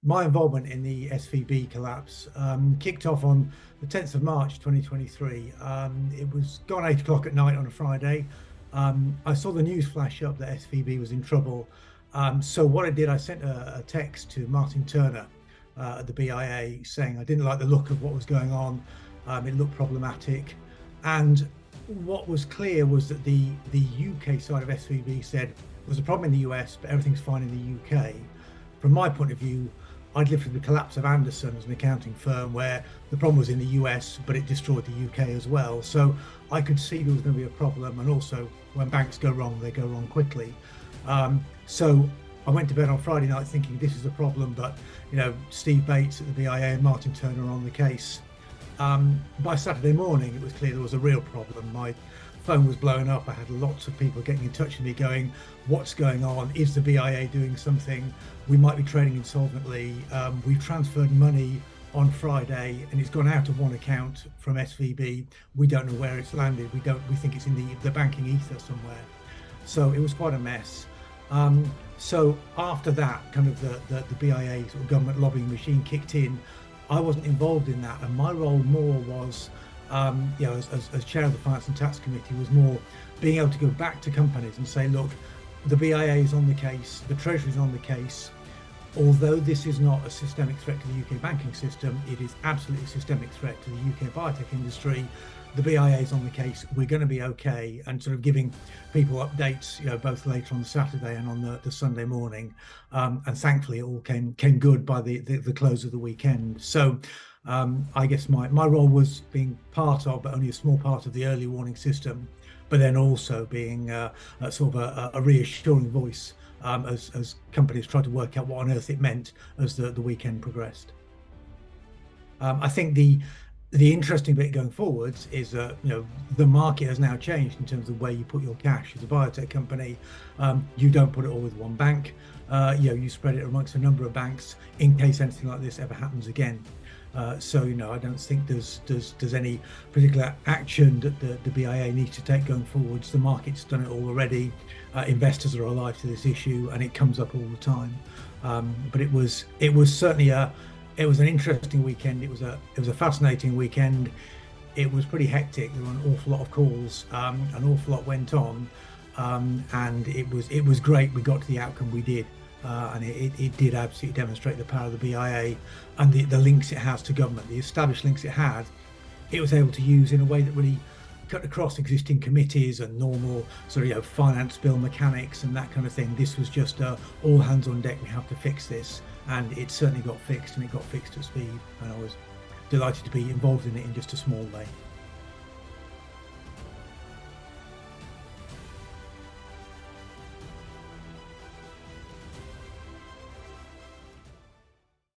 my involvement in the SVB collapse kicked off on the 10th of March 2023. It was gone 8 o'clock at night on a Friday. I saw the news flash up that SVB was in trouble. So what I did, I sent a text to Martin Turner at the BIA saying I didn't like the look of what was going on. It looked problematic. And what was clear was that the UK side of SVB said there was a problem in the US, but everything's fine in the UK. From my point of view, I'd lived through the collapse of Anderson as an accounting firm where the problem was in the US, but it destroyed the UK as well. So I could see there was going to be a problem. And also when banks go wrong, they go wrong quickly. So I went to bed on Friday night thinking this is a problem, but Steve Bates at the BIA and Martin Turner are on the case. By Saturday morning, it was clear there was a real problem. My phone was blowing up. I had lots of people getting in touch with me going, what's going on? Is the BIA doing something? We might be trading insolvently. We've transferred money on Friday and it's gone out of one account from SVB. We don't know where it's landed. We think it's in the banking ether somewhere. So it was quite a mess. So after that, kind of the BIA sort of government lobbying machine kicked in. I wasn't involved in that, and my role more was, as chair of the Finance and Tax Committee, was more being able to go back to companies and say, look, the BIA is on the case, the Treasury is on the case. Although this is not a systemic threat to the UK banking system, it is absolutely a systemic threat to the UK biotech industry. The BIA is on the case. We're going to be okay, and sort of giving people updates, both later on the Saturday and on the Sunday morning. And thankfully, it all came good by the close of the weekend. So I guess my role was being part of, but only a small part of the early warning system, but then also being sort of a reassuring voice as companies tried to work out what on earth it meant as the weekend progressed. I think the interesting bit going forwards is that the market has now changed in terms of where you put your cash as a biotech company. You don't put it all with one bank. You spread it amongst a number of banks in case anything like this ever happens again. So I don't think there's any particular action that the BIA needs to take going forwards. The market's done it all already. Investors are alive to this issue, and it comes up all the time. But it was certainly it was an interesting weekend. It was a fascinating weekend. It was pretty hectic. There were an awful lot of calls. An awful lot went on, and it was great. We got to the outcome we did, and it did absolutely demonstrate the power of the BIA and the links it has to government, the established links it had. It was able to use in a way that really cut across existing committees and normal sort of finance bill mechanics and that kind of thing. This was just all hands on deck. We have to fix this. And it certainly got fixed, and it got fixed at speed, and I was delighted to be involved in it in just a small way.